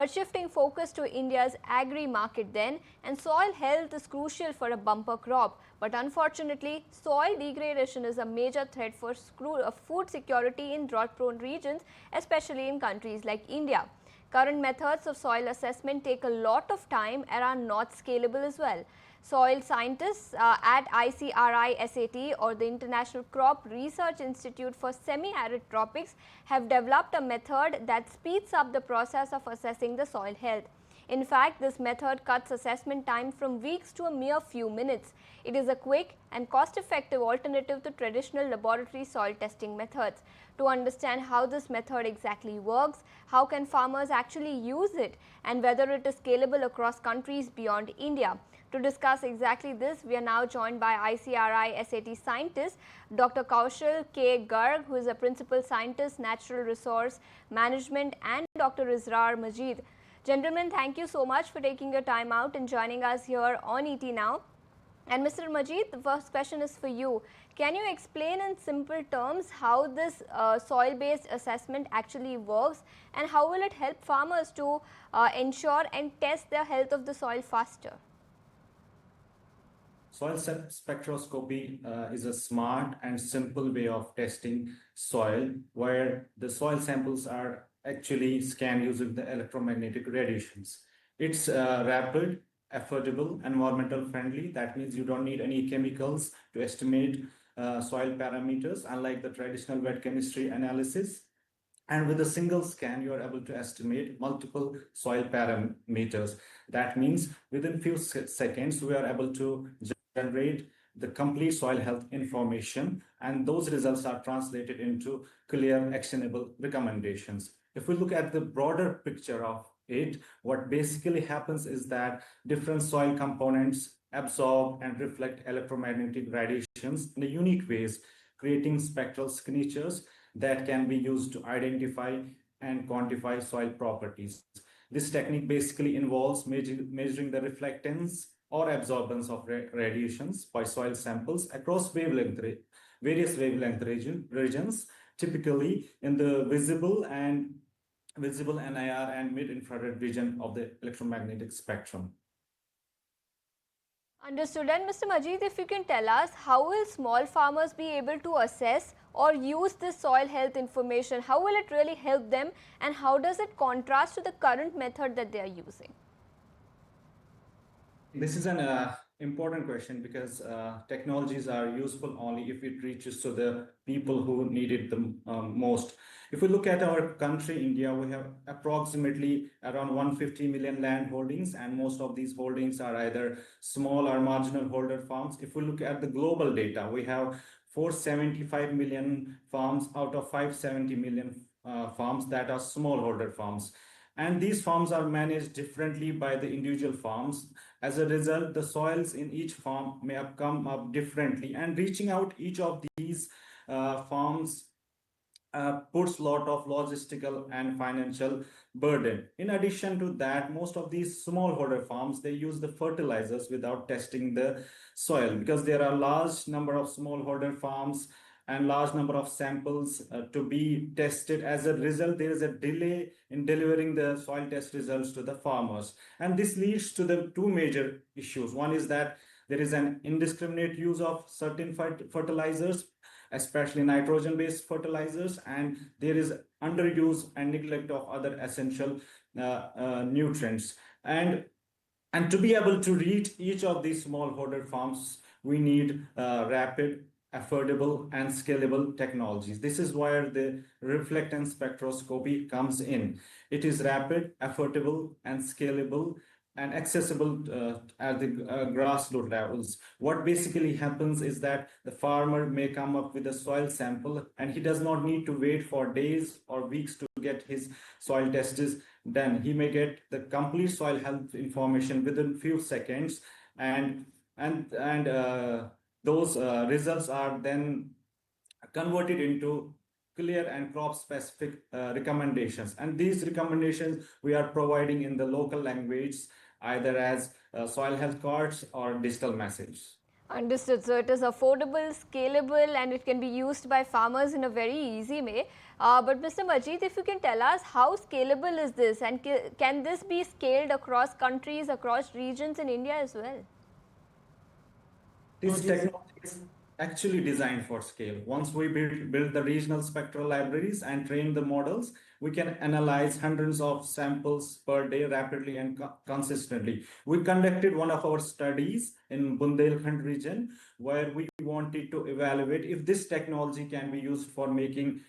But shifting focus to India's agri market then, and soil health is crucial for a bumper crop. But unfortunately, soil degradation is a major threat for food security in drought prone regions, especially in countries like India. Current methods of soil assessment take a lot of time and are not scalable as well. Soil scientists at ICRISAT, or the International Crop Research Institute for Semi-Arid Tropics, have developed a method that speeds up the process of assessing the soil health. In fact, this method cuts assessment time from weeks to a mere few minutes. It is a quick and cost-effective alternative to traditional laboratory soil testing methods. To understand how this method exactly works, how can farmers actually use it, and whether it is scalable across countries beyond India. To discuss exactly this, we are now joined by ICRISAT scientist Dr. Kaushal K. Garg, who is a principal scientist, natural resource management, and Dr. Israr Majeed. Gentlemen, thank you so much for taking your time out and joining us here on ET Now. And Mr. Majeed, the first question is for you. Can you explain in simple terms how this soil-based assessment actually works, and how will it help farmers to ensure and test the health of the soil faster? Soil spectroscopy is a smart and simple way of testing soil, where the soil samples are actually scanned using the electromagnetic radiations. It's rapid, affordable, environmental friendly. That means you don't need any chemicals to estimate soil parameters, unlike the traditional wet chemistry analysis. And with a single scan, you are able to estimate multiple soil parameters. That means within few seconds, we are able to generate the complete soil health information, and those results are translated into clear, actionable recommendations. If we look at the broader picture of it, what basically happens is that different soil components absorb and reflect electromagnetic radiations in unique ways, creating spectral signatures that can be used to identify and quantify soil properties. This technique basically involves measuring the reflectance or absorbance of radiations by soil samples across various wavelength regions, typically in the visible NIR and mid-infrared region of the electromagnetic spectrum. Understood. And Mr. Majeed, if you can tell us, how will small farmers be able to assess or use this soil health information? How will it really help them, and how does it contrast to the current method that they are using? This is an important question, because technologies are useful only if it reaches to the people who need it the most. If we look at our country, India, we have approximately around 150 million land holdings, and most of these holdings are either small or marginal holder farms. If we look at the global data, we have 475 million farms out of 570 million farms that are smallholder farms. And these farms are managed differently by the individual farms. As a result, the soils in each farm may have come up differently, and reaching out each of these farms puts a lot of logistical and financial burden. In addition to that, most of these smallholder farms, they use the fertilizers without testing the soil, because there are large number of smallholder farms and large number of samples to be tested. As a result, there is a delay in delivering the soil test results to the farmers. And this leads to the two major issues. One is that there is an indiscriminate use of certain fertilizers, especially nitrogen-based fertilizers, and there is underuse and neglect of other essential nutrients. And to be able to reach each of these smallholder farms, we need rapid, affordable, and scalable technologies. This is where the reflectance spectroscopy comes in. It is rapid, affordable, and scalable, and accessible at the grassroots levels. What basically happens is that the farmer may come up with a soil sample, and he does not need to wait for days or weeks to get his soil tests done. He may get the complete soil health information within few seconds, and those results are then converted into clear and crop specific recommendations. And these recommendations we are providing in the local language, either as soil health cards or digital messages. Understood. So it is affordable, scalable, and it can be used by farmers in a very easy way. But Mr. Majeed, if you can tell us how scalable is this, and can this be scaled across countries, across regions in India as well? This technology is actually designed for scale. Once we build the regional spectral libraries and train the models, we can analyze hundreds of samples per day rapidly and consistently. We conducted one of our studies in Bundelkhand region where we wanted to evaluate if this technology can be used for making,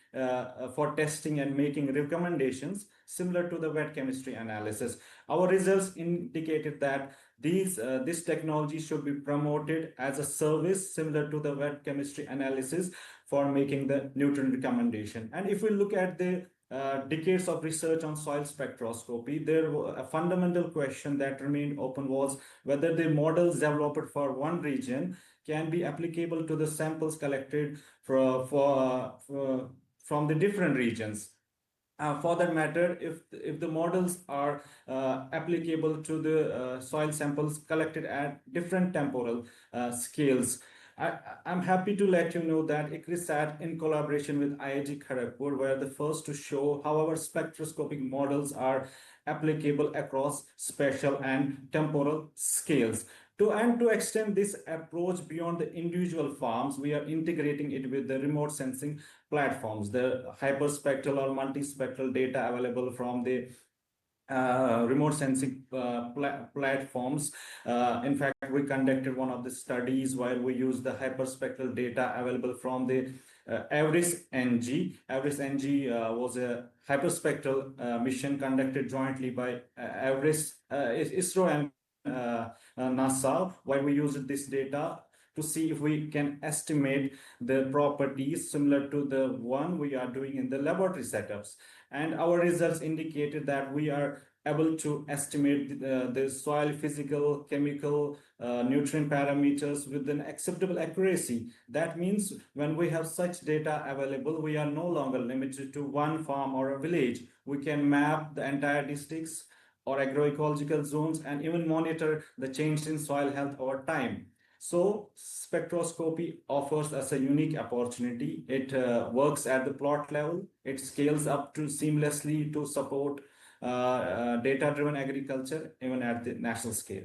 for testing and making recommendations similar to the wet chemistry analysis. Our results indicated that this technology should be promoted as a service similar to the wet chemistry analysis for making the nutrient recommendation. And if we look at the decades of research on soil spectroscopy, a fundamental question that remained open was whether the models developed for one region can be applicable to the samples collected from the different regions. For that matter, if the models are applicable to the soil samples collected at different temporal scales. I'm happy to let you know that ICRISAT, in collaboration with IIT Kharagpur, were the first to show how our spectroscopic models are applicable across spatial and temporal scales. To extend this approach beyond the individual farms, we are integrating it with the remote sensing platforms, the hyperspectral or multispectral data available from the remote sensing platforms. In fact, we conducted one of the studies where we used the hyperspectral data available from the IRIS-NG. IRIS-NG was a hyperspectral mission conducted jointly by ISRO and NASA, where we used this data to see if we can estimate the properties similar to the one we are doing in the laboratory setups. And our results indicated that we are able to estimate the soil physical, chemical, nutrient parameters with an acceptable accuracy. That means when we have such data available, we are no longer limited to one farm or a village. We can map the entire districts or agroecological zones and even monitor the change in soil health over time. So spectroscopy offers us a unique opportunity. It works at the plot level. It scales up to seamlessly to support data-driven agriculture, even at the national scale.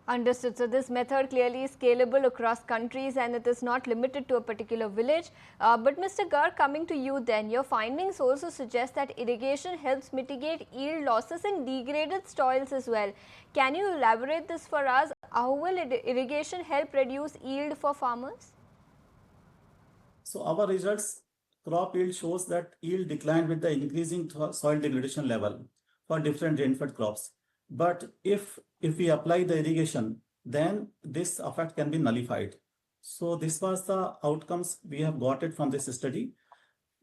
Understood. So this method clearly is scalable across countries and it is not limited to a particular village. But Mr. Garg, coming to you then, your findings also suggest that irrigation helps mitigate yield losses in degraded soils as well. Can you elaborate this for us? How will irrigation help reduce yield for farmers? So our results, crop yield shows that yield declined with the increasing soil degradation level for different rainfed crops. But if we apply the irrigation, then this effect can be nullified. So this was the outcomes we have got it from this study.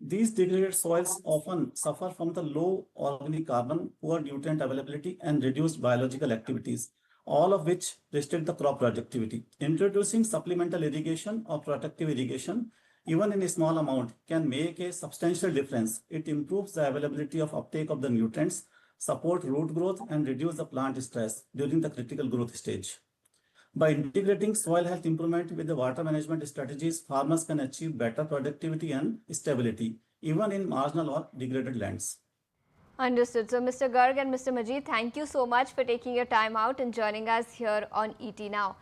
These degraded soils often suffer from the low organic carbon, poor nutrient availability, and reduced biological activities, all of which restrict the crop productivity. Introducing supplemental irrigation or protective irrigation, even in a small amount, can make a substantial difference. It improves the availability of uptake of the nutrients, support root growth, and reduce the plant stress during the critical growth stage. By integrating soil health improvement with the water management strategies, farmers can achieve better productivity and stability, even in marginal or degraded lands. Understood. So Mr. Garg and Mr. Majeed, thank you so much for taking your time out and joining us here on ET Now.